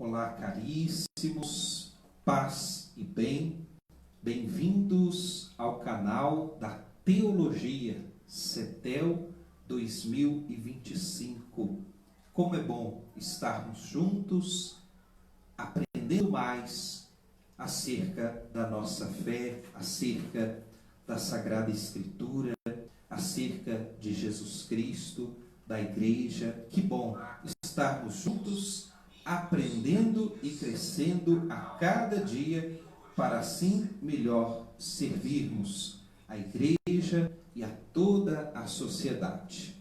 Olá, caríssimos, paz e bem, bem-vindos ao canal da Teologia CETEL 2025. Como é bom estarmos juntos, aprendendo mais acerca da nossa fé, acerca da Sagrada Escritura, acerca de Jesus Cristo, da Igreja. Que bom estarmos juntos, aprendendo e crescendo a cada dia, para assim melhor servirmos a Igreja e a toda a sociedade.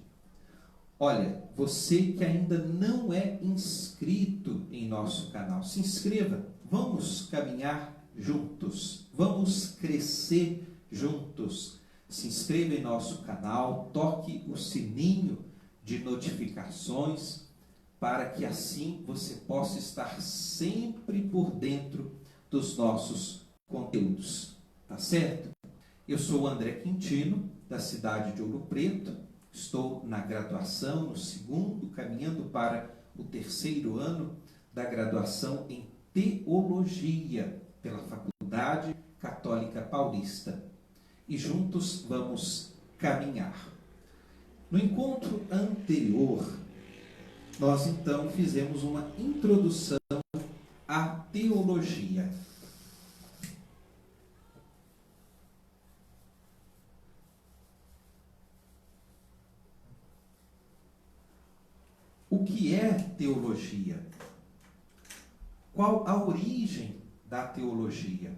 Olha, você que ainda não é inscrito em nosso canal, se inscreva, vamos caminhar juntos, vamos crescer juntos. Se inscreva em nosso canal, toque o sininho de notificações, para que assim você possa estar sempre por dentro dos nossos conteúdos, tá certo? Eu sou o André Quintino, da cidade de Ouro Preto, estou na graduação, no segundo, caminhando para o terceiro ano da graduação em Teologia, pela Faculdade Católica Paulista. E juntos vamos caminhar. No encontro anterior, nós então fizemos uma introdução à teologia. O que é teologia? Qual a origem da teologia?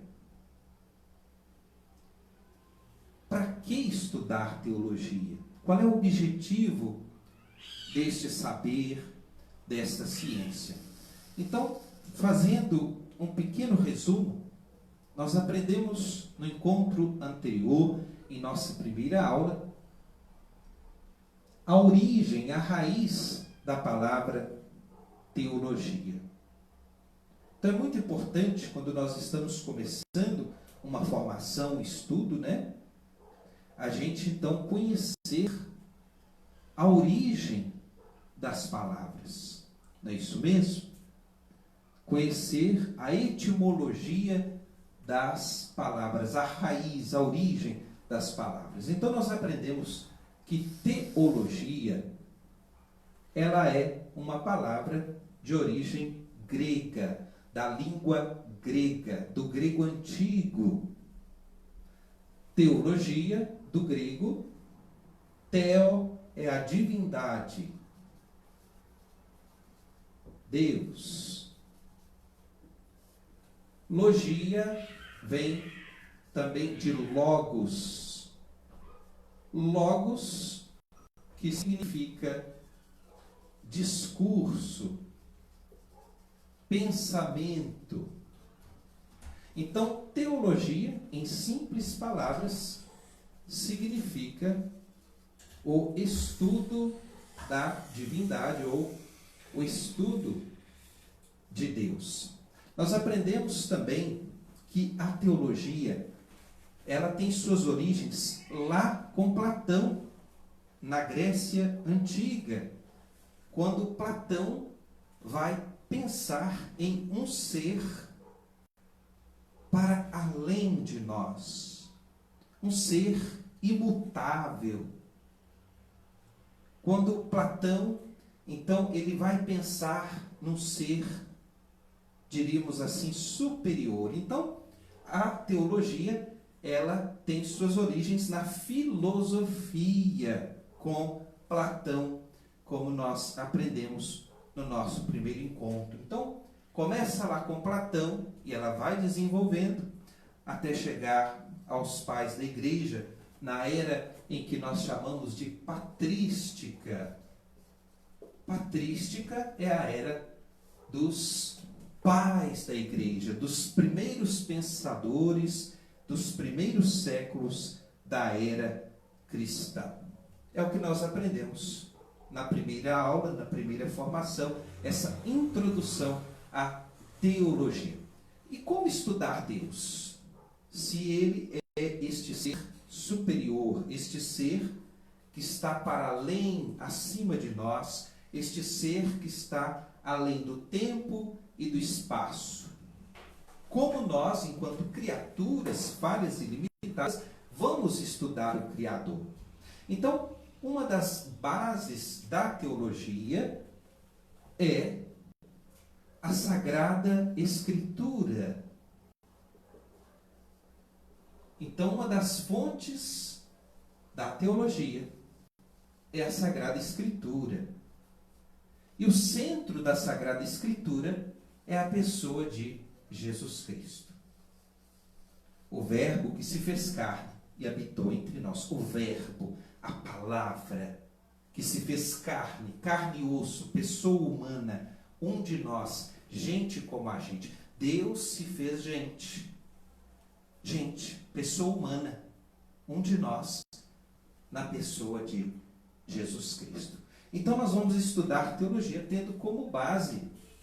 Para que estudar teologia? Qual é o objetivo deste saber, desta ciência? Então, fazendo um pequeno resumo, nós aprendemos no encontro anterior, em nossa primeira aula, a origem, a raiz da palavra teologia. Então é muito importante, quando nós estamos começando uma formação, um estudo, né? A gente então conhecer a origem das palavras. Não é isso mesmo? Conhecer a etimologia das palavras, a raiz, a origem das palavras. Então nós aprendemos que teologia, ela é uma palavra de origem grega, da língua grega, do grego antigo. Teologia, do grego, theo é a divindade, Deus. Logia vem também de logos. Logos, que significa discurso, pensamento. Então, teologia, em simples palavras, significa o estudo da divindade ou o estudo de Deus. Nós aprendemos também que a teologia, ela tem suas origens lá com Platão, na Grécia Antiga, quando Platão vai pensar em um ser para além de nós, um ser imutável. Quando Platão, então, ele vai pensar num ser, diríamos assim, superior. Então, a teologia, ela tem suas origens na filosofia, com Platão, como nós aprendemos no nosso primeiro encontro. Então, começa lá com Platão e ela vai desenvolvendo até chegar aos pais da Igreja, na era em que nós chamamos de patrística. Patrística é a era dos pais da Igreja, dos primeiros pensadores, dos primeiros séculos da era cristã. É o que nós aprendemos na primeira aula, na primeira formação, essa introdução à teologia. E como estudar Deus? Se Ele é este ser superior, este ser que está para além, acima de nós, este ser que está além do tempo e do espaço. Como nós, enquanto criaturas falhas e limitadas, vamos estudar o Criador. Então, uma das bases da teologia é a Sagrada Escritura. Então, uma das fontes da teologia é a Sagrada Escritura. E o centro da Sagrada Escritura é a pessoa de Jesus Cristo. O Verbo que se fez carne e habitou entre nós. O Verbo, a palavra que se fez carne, carne e osso, pessoa humana, um de nós, gente como a gente. Deus se fez gente. Gente, pessoa humana, um de nós, na pessoa de Jesus Cristo. Então nós vamos estudar teologia tendo como base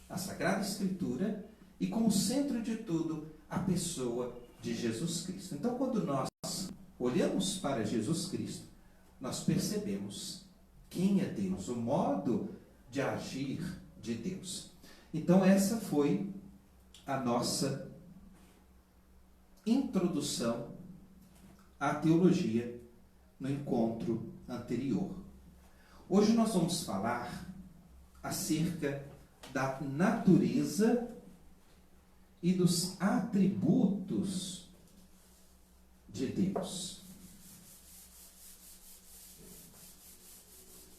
a Sagrada Escritura e como centro de tudo a pessoa de Jesus Cristo. Então quando nós olhamos para Jesus Cristo, nós percebemos quem é Deus, o modo de agir de Deus. Então essa foi a nossa introdução à teologia no encontro anterior. Hoje nós vamos falar acerca da natureza e dos atributos de Deus.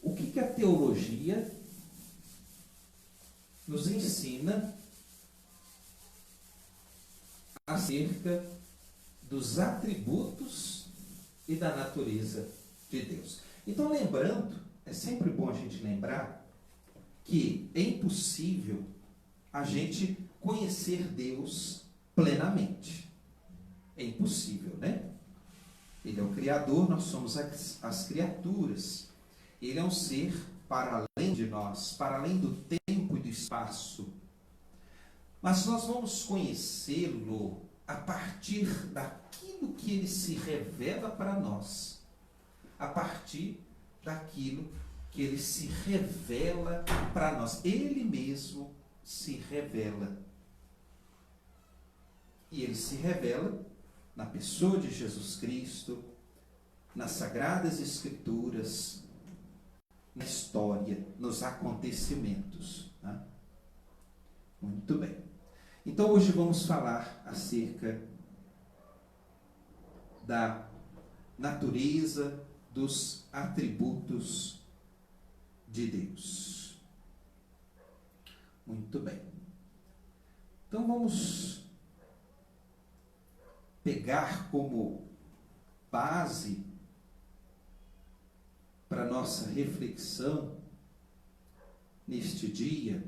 O que a teologia nos ensina acerca dos atributos e da natureza de Deus? Então, lembrando, é sempre bom a gente lembrar que é impossível a gente conhecer Deus plenamente. É impossível, né? Ele é o Criador, nós somos as criaturas. Ele é um ser para além de nós, para além do tempo e do espaço. Mas nós vamos conhecê-lo a partir daquilo que ele se revela para nós. A partir daquilo que ele se revela para nós. Ele mesmo se revela. E ele se revela na pessoa de Jesus Cristo, nas Sagradas Escrituras, na história, nos acontecimentos. Né? Muito bem. Então hoje vamos falar acerca da natureza, dos atributos de Deus. Muito bem. Então vamos pegar como base para nossa reflexão neste dia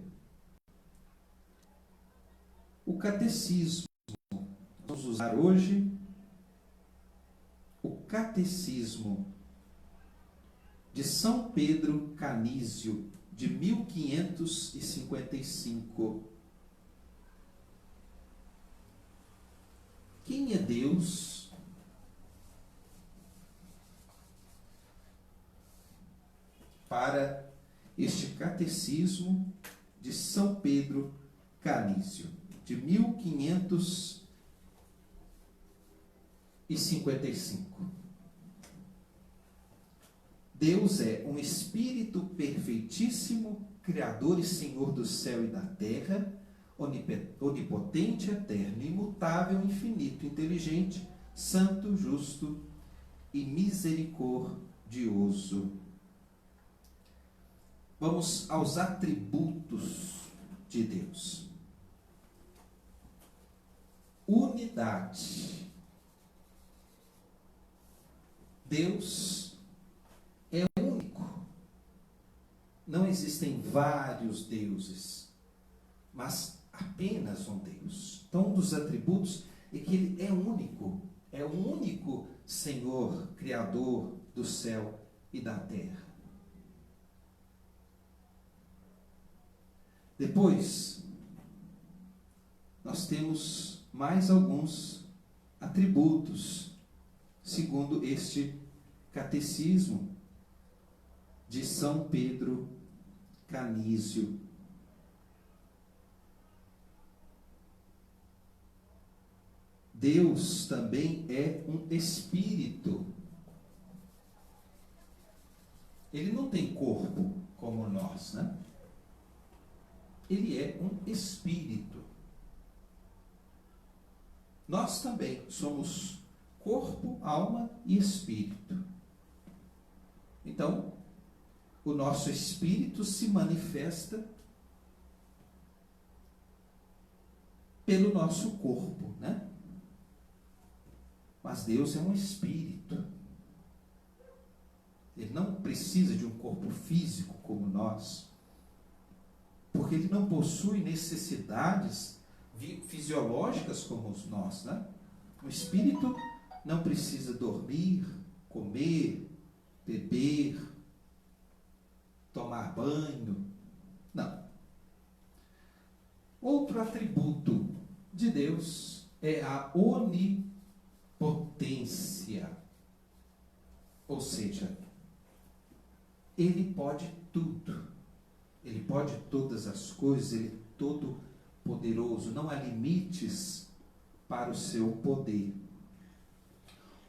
o catecismo. Vamos usar hoje o catecismo de São Pedro Canísio, de 1555. Quem é Deus? Para este catecismo de São Pedro Canísio, de 1555. Deus é um Espírito perfeitíssimo, Criador e Senhor do céu e da terra, onipotente, eterno, imutável, infinito, inteligente, santo, justo e misericordioso. Vamos aos atributos de Deus. Unidade. Deus é único. Não existem vários deuses, mas apenas um Deus. Então, um dos atributos é que ele é único. É o único Senhor, Criador do céu e da terra. Depois, nós temos mais alguns atributos, segundo este catecismo de São Pedro Canísio. Deus também é um espírito. Ele não tem corpo como nós, né? Ele é um espírito. Nós também somos corpo, alma e espírito. Então, o nosso espírito se manifesta pelo nosso corpo, né? Mas Deus é um espírito. Ele não precisa de um corpo físico como nós, porque ele não possui necessidades fisiológicas como nós, né? O espírito não precisa dormir, comer, beber, tomar banho. Não. Outro atributo de Deus é a onipotência. Ou seja, Ele pode tudo. Ele pode todas as coisas, Ele é todo poderoso. Não há limites para o seu poder.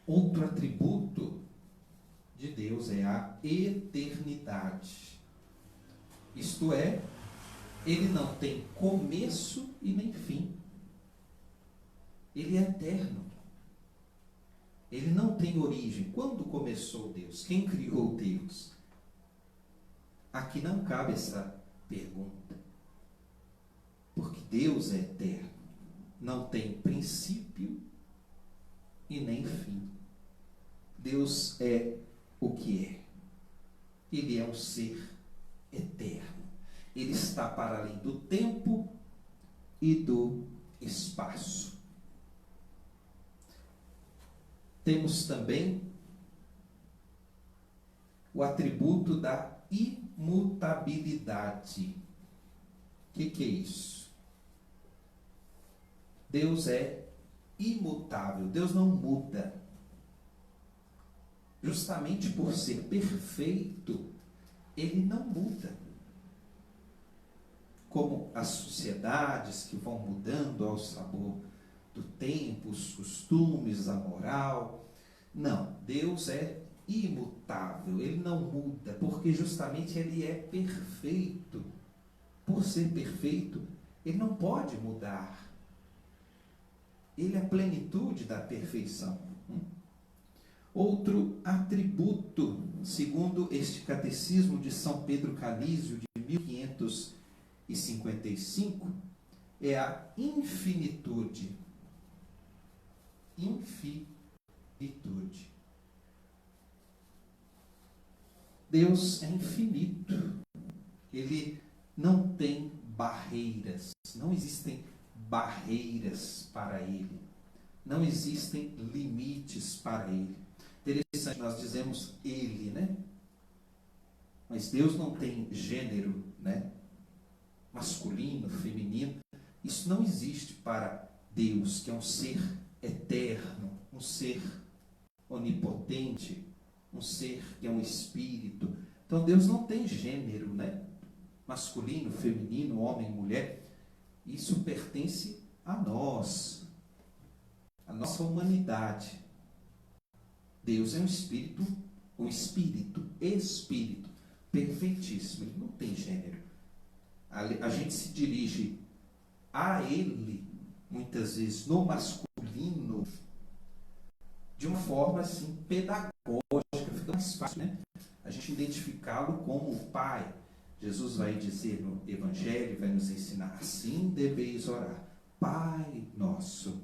Outro atributo de Deus é a eternidade. Isto é, Ele não tem começo e nem fim. Ele é eterno. Ele não tem origem. Quando começou Deus? Quem criou Deus? Aqui não cabe essa pergunta. Porque Deus é eterno. Não tem princípio e nem fim. Deus é o que é. Ele é um ser eterno. Ele está para além do tempo e do espaço. Temos também o atributo da imutabilidade. O que é isso? Deus é imutável. Deus não muda. Justamente por ser perfeito, Ele não muda. Como as sociedades que vão mudando ao sabor do tempo, os costumes, a moral. Não, Deus é imutável, Ele não muda, porque justamente Ele é perfeito. Por ser perfeito, Ele não pode mudar. Ele é a plenitude da perfeição. Outro atributo, segundo este catecismo de São Pedro Calísio, de 1555, é a infinitude. Infinitude. Deus é infinito. Ele não tem barreiras. Não existem barreiras para Ele. Não existem limites para Ele. Interessante, nós dizemos Ele, né? Mas Deus não tem gênero, né? Masculino, feminino. Isso não existe para Deus, que é um ser eterno, um ser onipotente, um ser que é um espírito. Então Deus não tem gênero, né? Masculino, feminino, homem, mulher. Isso pertence a nós, a nossa humanidade. Deus é um espírito perfeitíssimo. Ele não tem gênero. A gente se dirige a Ele, muitas vezes, no masculino, de uma forma assim, pedagógica. Fica mais fácil, né? A gente identificá-lo como o Pai. Jesus vai dizer no Evangelho, vai nos ensinar, assim deveis orar, Pai nosso.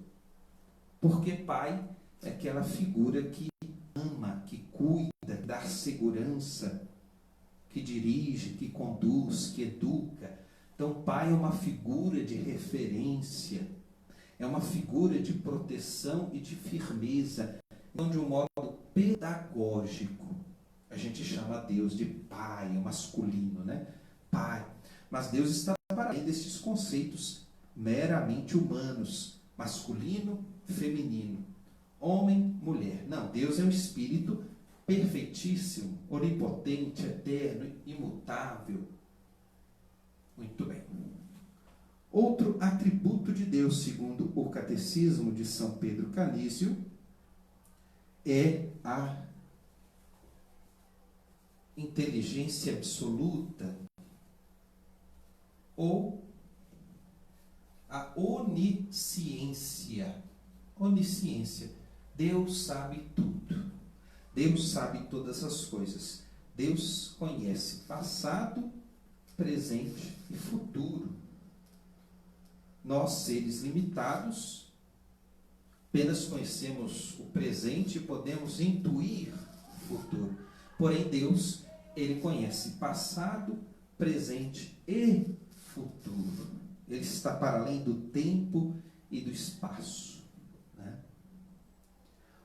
Porque Pai é aquela figura que ama, que cuida, que dá segurança, que dirige, que conduz, que educa. Então, Pai é uma figura de referência, é uma figura de proteção e de firmeza. Então, de um modo pedagógico, a gente chama Deus de Pai, é masculino, né? Pai. Mas Deus está para além desses conceitos meramente humanos, masculino, feminino, homem, mulher. Não, Deus é um espírito perfeitíssimo, onipotente, eterno, imutável. Muito bem. Outro atributo de Deus, segundo o Catecismo de São Pedro Canísio é a inteligência absoluta ou a onisciência. Onisciência. Deus sabe tudo. Deus sabe todas as coisas. Deus conhece passado, presente e futuro. Nós, seres limitados, apenas conhecemos o presente e podemos intuir o futuro. Porém, Deus, Ele conhece passado, presente e futuro. Ele está para além do tempo e do espaço, né?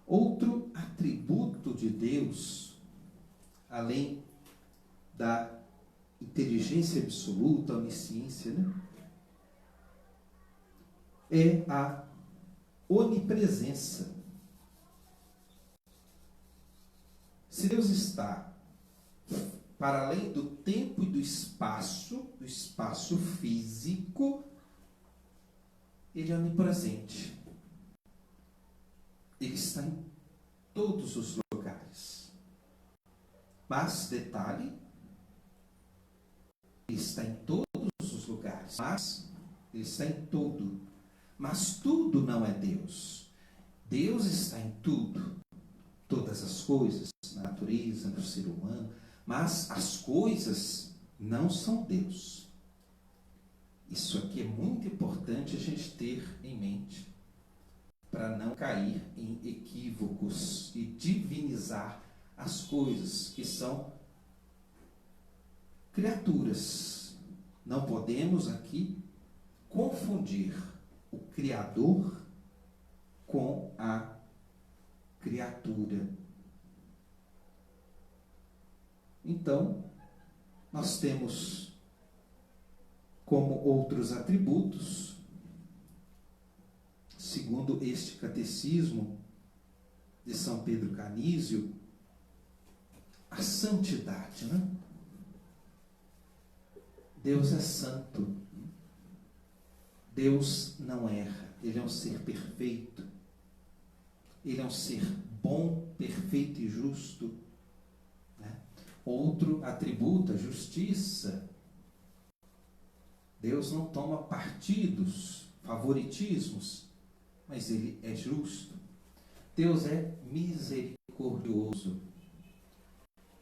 Outro atributo de Deus, além da inteligência absoluta, a onisciência, né? É a onipresença. Se Deus está para além do tempo e do espaço físico, Ele é onipresente. Ele está em todos os lugares. Mas, detalhe, Ele está em todos os lugares. Mas, Ele está em tudo. Mas tudo não é Deus. Deus está em tudo. Todas as coisas, na natureza, no ser humano. Mas as coisas não são Deus. Isso aqui é muito importante a gente ter em mente, para não cair em equívocos e divinizar as coisas que são criaturas. Não podemos aqui confundir o Criador com a criatura. Então, nós temos como outros atributos, segundo este catecismo de São Pedro Canísio, a santidade, né? Deus é santo. Deus não erra. Ele é um ser perfeito. Ele é um ser bom, perfeito e justo. Né? Outro atributo, a justiça. Deus não toma partidos, favoritismos, mas Ele é justo. Deus é misericordioso.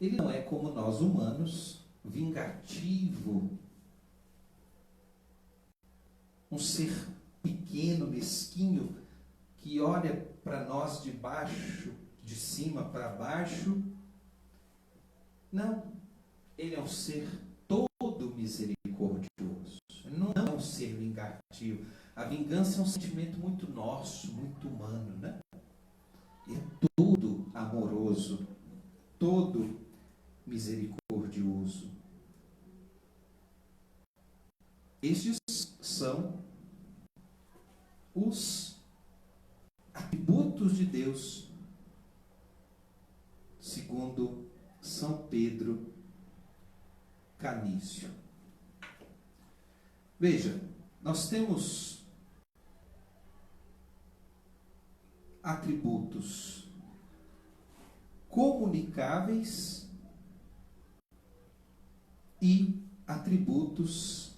Ele não é como nós humanos, vingativo, um ser pequeno, mesquinho, que olha para nós de baixo, de cima para baixo. Não, Ele é um ser todo misericordioso. Ele não é um ser vingativo. A vingança é um sentimento muito nosso, muito humano, né? Ele é todo amoroso, todo misericordioso. Estes são os atributos de Deus, segundo São Pedro Canísio. Veja, nós temos atributos comunicáveis e atributos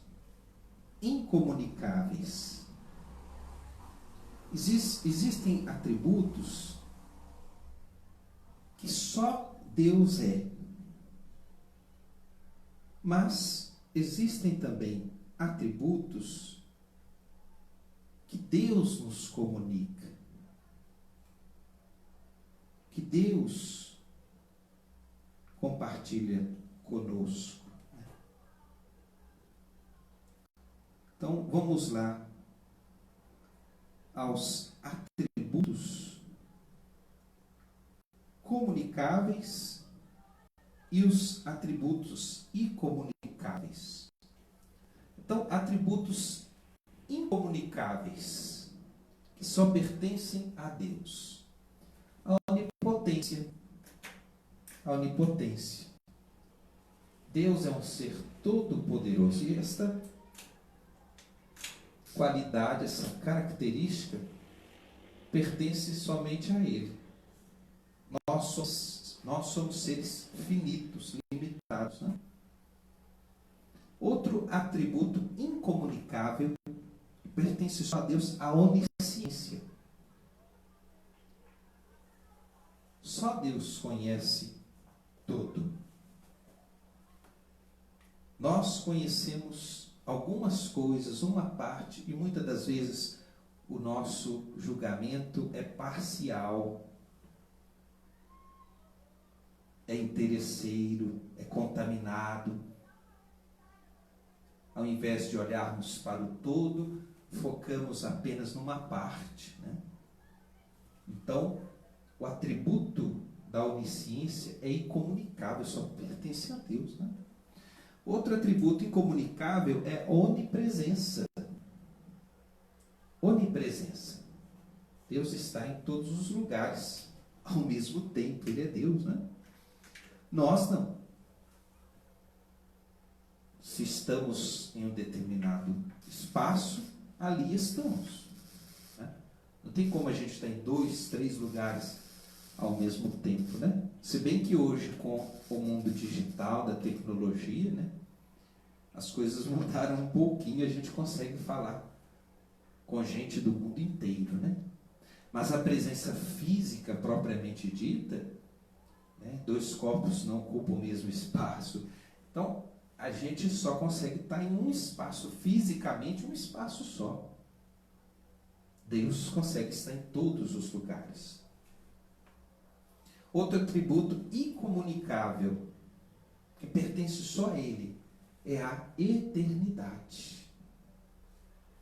incomunicáveis. Existem atributos que só Deus é, mas existem também atributos que Deus nos comunica, que Deus compartilha conosco. Então, vamos lá aos atributos comunicáveis e os atributos incomunicáveis. Então, atributos incomunicáveis, que só pertencem a Deus. A onipotência. A onipotência. Deus é um ser todo-poderoso. E esta qualidade, essa característica, pertence somente a Ele. Nós somos seres finitos, limitados, né? Outro atributo incomunicável que pertence só a Deus, a onisciência. Só Deus conhece tudo. Nós conhecemos algumas coisas, uma parte, e muitas das vezes o nosso julgamento é parcial, é interesseiro, é contaminado. Ao invés de olharmos para o todo, focamos apenas numa parte, né? Então, o atributo da onisciência é incomunicável, só pertence a Deus, né? Outro atributo incomunicável é onipresença. Onipresença. Deus está em todos os lugares ao mesmo tempo. Ele é Deus, né? Nós não. Se estamos em um determinado espaço, ali estamos, né? Não tem como a gente estar em 2, 3 lugares ao mesmo tempo, né? Se bem que hoje, com o mundo digital, da tecnologia, né, as coisas mudaram um pouquinho, a gente consegue falar com gente do mundo inteiro, né? Mas a presença física propriamente dita, né, 2 corpos não ocupam o mesmo espaço. Então, a gente só consegue estar em um espaço, fisicamente um espaço só. Deus consegue estar em todos os lugares. Outro atributo incomunicável, que pertence só a Ele, é a eternidade.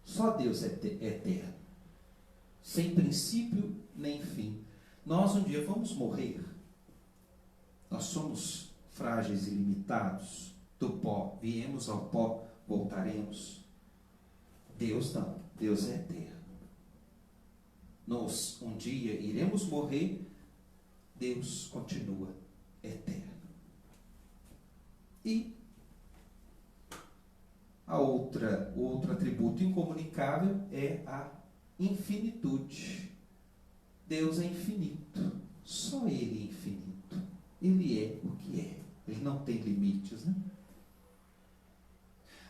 Só Deus é eterno, sem princípio nem fim. Nós um dia vamos morrer. Nós somos frágeis e limitados. Do pó, viemos ao pó, voltaremos. Deus não, Deus é eterno. Nós um dia iremos morrer, Deus continua eterno. E o outro atributo incomunicável é a infinitude. Deus é infinito, só Ele é infinito. Ele é o que é, Ele não tem limites, né?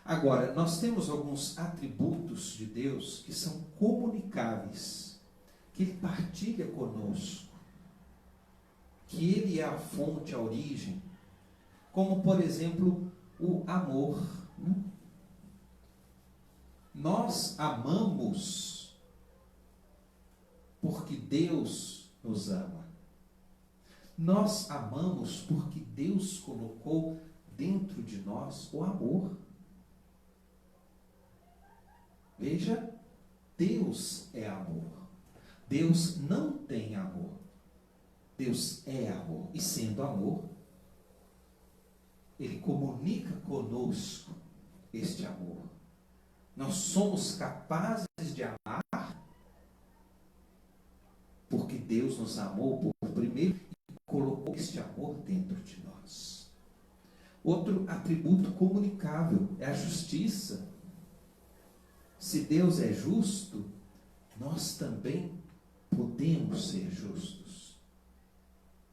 Agora, nós temos alguns atributos de Deus que são comunicáveis, que Ele partilha conosco, que Ele é a fonte, a origem, como, por exemplo, o amor, né? Nós amamos porque Deus nos ama. Nós amamos porque Deus colocou dentro de nós o amor. Veja, Deus é amor. Deus não tem amor. Deus é amor. E sendo amor, Ele comunica conosco este amor. Nós somos capazes de amar porque Deus nos amou por primeiro e colocou este amor dentro de nós. Outro atributo comunicável é a justiça. Se Deus é justo, nós também podemos ser justos,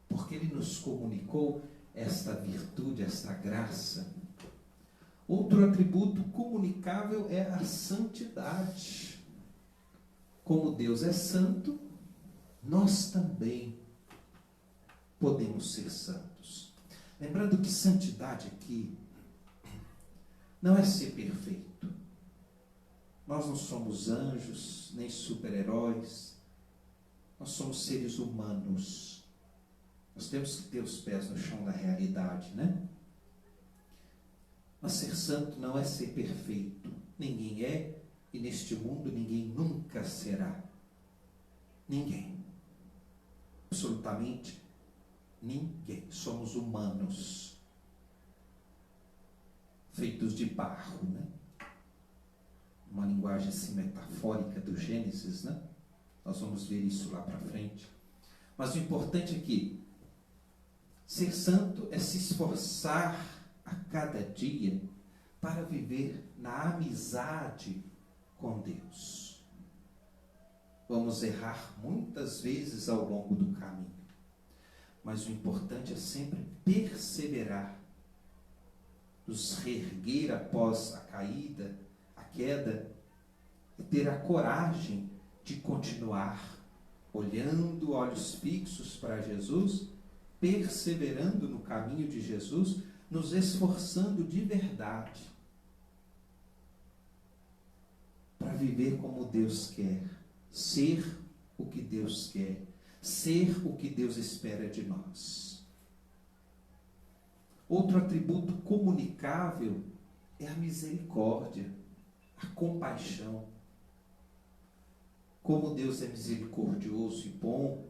porque Ele nos comunicou esta virtude, esta graça. Outro atributo comunicável é a santidade. Como Deus é santo, nós também podemos ser santos. Lembrando que santidade aqui não é ser perfeito. Nós não somos anjos, nem super-heróis. Nós somos seres humanos. Nós temos que ter os pés no chão da realidade, né? Mas ser santo não é ser perfeito. Ninguém é, e neste mundo ninguém nunca será. Ninguém. Absolutamente ninguém. Somos humanos. Feitos de barro, né? Uma linguagem assim metafórica do Gênesis, né? Nós vamos ver isso lá para frente. Mas o importante é que ser santo é se esforçar a cada dia para viver na amizade com Deus. Vamos errar muitas vezes ao longo do caminho, mas o importante é sempre perseverar, nos reerguer após a caída, a queda, e ter a coragem de continuar olhando olhos fixos para Jesus, perseverando no caminho de Jesus, nos esforçando de verdade para viver como Deus quer, ser o que Deus quer, ser o que Deus espera de nós. Outro atributo comunicável é a misericórdia, a compaixão. Como Deus é misericordioso e bom,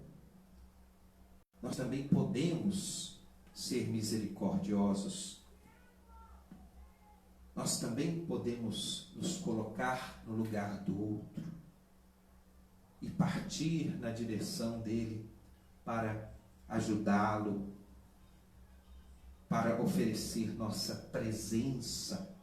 nós também podemos ser misericordiosos. Nós também podemos nos colocar no lugar do outro e partir na direção dele para ajudá-lo, para oferecer nossa presença.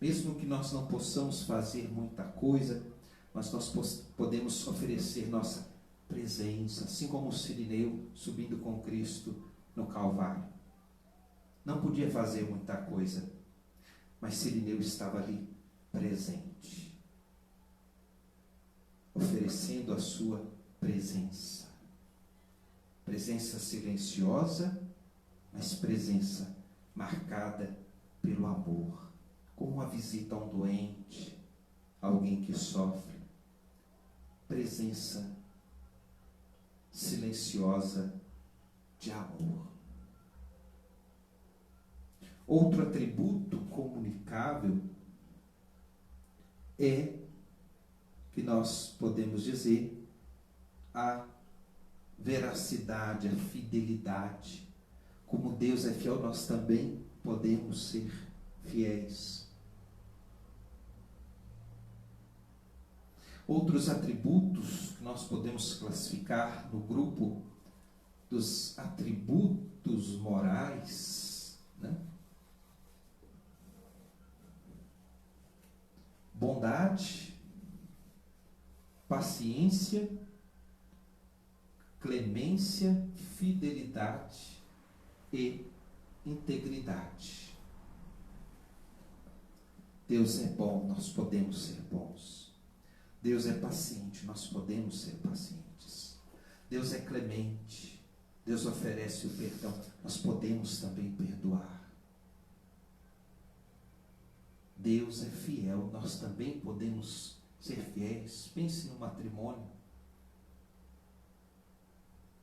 Mesmo que nós não possamos fazer muita coisa, mas nós podemos oferecer nossa presença, assim como o Cirineu subindo com Cristo no Calvário. Não podia fazer muita coisa, mas Cirineu estava ali presente, oferecendo a sua presença. Presença silenciosa, mas presença marcada pelo amor, como uma visita a um doente, alguém que sofre. Presença silenciosa de amor. Outro atributo comunicável é, que nós podemos dizer, a veracidade, a fidelidade. Como Deus é fiel, nós também podemos ser fiéis. Outros atributos que nós podemos classificar no grupo dos atributos morais, né? Bondade, paciência, clemência, fidelidade e integridade. Deus é bom, nós podemos ser bons. Deus é paciente, nós podemos ser pacientes. Deus é clemente, Deus oferece o perdão, nós podemos também perdoar. Deus é fiel, nós também podemos ser fiéis. Pense no matrimônio.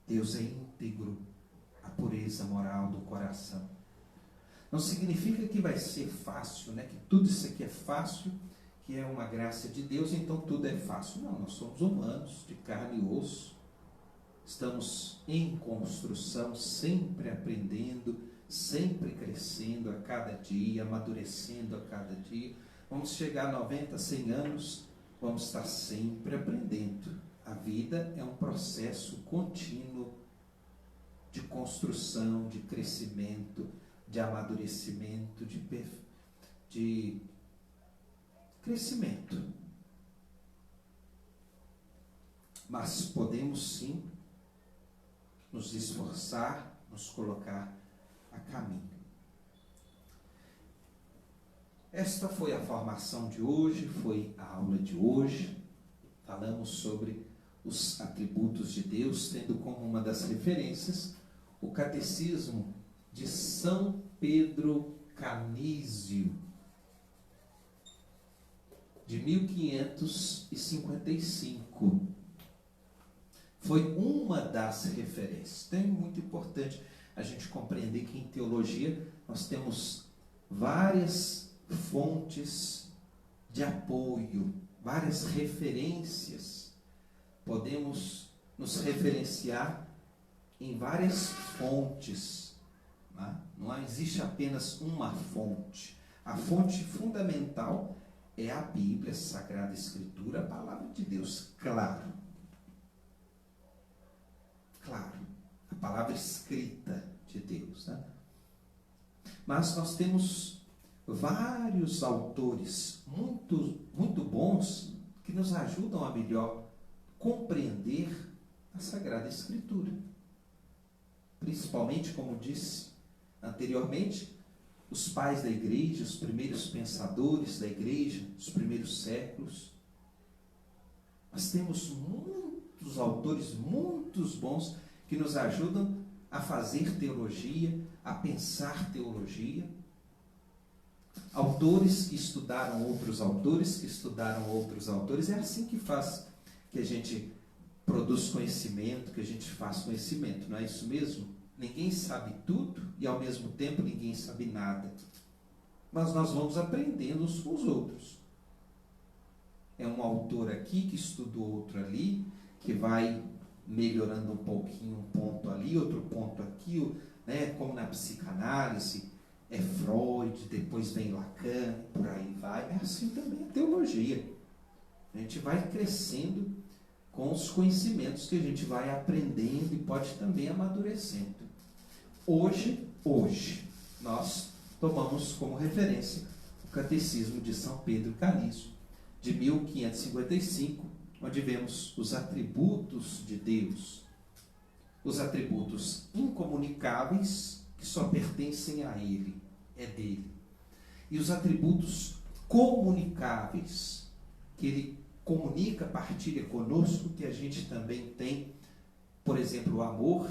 Deus é íntegro, a pureza moral do coração. Não significa que vai ser fácil, né? Que tudo isso aqui é fácil, que é uma graça de Deus, então tudo é fácil. Não, nós somos humanos, de carne e osso. Estamos em construção, sempre aprendendo, sempre crescendo a cada dia, amadurecendo a cada dia. Vamos chegar a 90, 100 anos, vamos estar sempre aprendendo. A vida é um processo contínuo de construção, de crescimento, de amadurecimento, de crescimento. Mas podemos sim nos esforçar, nos colocar a caminho. Esta foi a formação de hoje, foi a aula de hoje. Falamos sobre os atributos de Deus, tendo como uma das referências o Catecismo de São Pedro Canísio, de 1555. Foi uma das referências. Então é muito importante a gente compreender que em teologia nós temos várias fontes de apoio, várias referências. Podemos nos referenciar em várias fontes. Não existe apenas uma fonte. A fonte fundamental é a Bíblia, a Sagrada Escritura, a Palavra de Deus, claro. Claro, a palavra escrita de Deus, né? Mas nós temos vários autores muito bons que nos ajudam a melhor compreender a Sagrada Escritura. Principalmente, como disse anteriormente, os pais da igreja, os primeiros pensadores da igreja, os primeiros séculos. Nós temos muitos autores, muitos bons, que nos ajudam a fazer teologia, a pensar teologia. Autores que estudaram outros autores, que estudaram outros autores. É assim que faz, que a gente produz conhecimento, que a gente faz conhecimento, não é isso mesmo? Ninguém sabe tudo e ao mesmo tempo ninguém sabe nada. Mas nós vamos aprendendo uns com os outros. É um autor aqui que estudou outro ali, que vai melhorando um pouquinho um ponto ali, outro ponto aqui, né? Como na psicanálise, é Freud, depois vem Lacan, por aí vai. É assim também a teologia. A gente vai crescendo com os conhecimentos que a gente vai aprendendo e pode também amadurecendo. Hoje, nós tomamos como referência o Catecismo de São Pedro Calixto, de 1555, onde vemos os atributos de Deus, os atributos incomunicáveis que só pertencem a Ele, é dele, e os atributos comunicáveis que Ele comunica, partilha conosco, que a gente também tem. Por exemplo, o amor.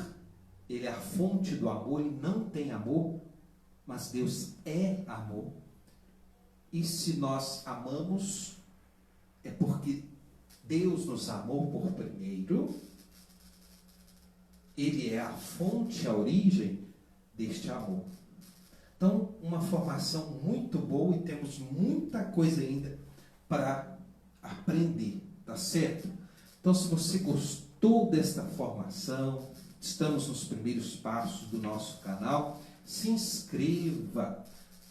Ele é a fonte do amor, ele não tem amor, mas Deus é amor. E se nós amamos, é porque Deus nos amou por primeiro. Ele é a fonte, a origem deste amor. Então, uma formação muito boa, e temos muita coisa ainda para aprender, tá certo? Então, se você gostou desta formação, estamos nos primeiros passos do nosso canal, se inscreva,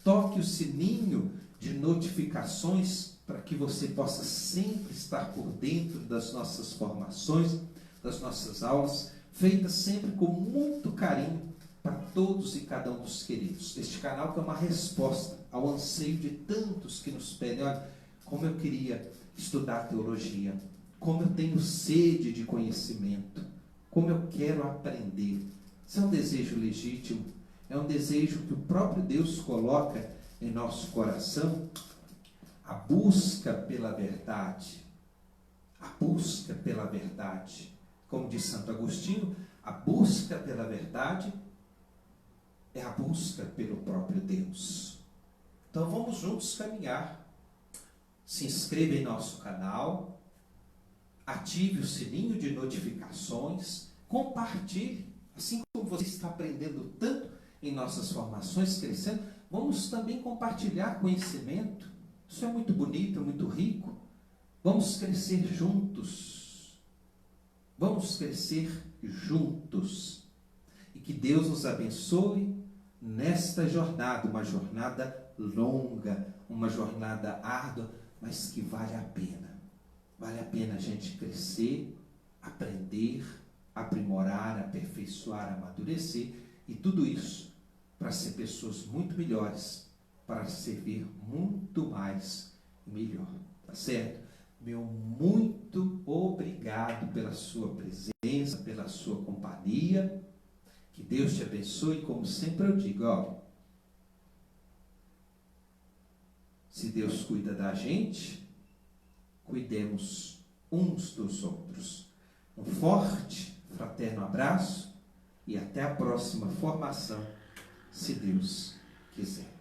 toque o sininho de notificações para que você possa sempre estar por dentro das nossas formações, das nossas aulas, feitas sempre com muito carinho para todos e cada um dos queridos. Este canal que é uma resposta ao anseio de tantos que nos pedem: olha, como eu queria estudar teologia, como eu tenho sede de conhecimento, como eu quero aprender. Isso é um desejo legítimo, é um desejo que o próprio Deus coloca em nosso coração, a busca pela verdade. A busca pela verdade. Como diz Santo Agostinho, a busca pela verdade é a busca pelo próprio Deus. Então vamos juntos caminhar. Se inscreva em nosso canal, ative o sininho de notificações, compartilhe. Assim como você está aprendendo tanto em nossas formações, crescendo, vamos também compartilhar conhecimento. Isso é muito bonito, é muito rico. Vamos crescer juntos. Vamos crescer juntos. E que Deus nos abençoe nesta jornada, uma jornada longa, uma jornada árdua, mas que vale a pena. Vale a pena a gente crescer, aprender, aprimorar, aperfeiçoar, amadurecer, e tudo isso para ser pessoas muito melhores, para servir muito mais e melhor. Tá certo? Meu muito obrigado pela sua presença, pela sua companhia. Que Deus te abençoe, como sempre eu digo, ó, se Deus cuida da gente, cuidemos uns dos outros. Um forte, fraterno abraço e até a próxima formação, se Deus quiser.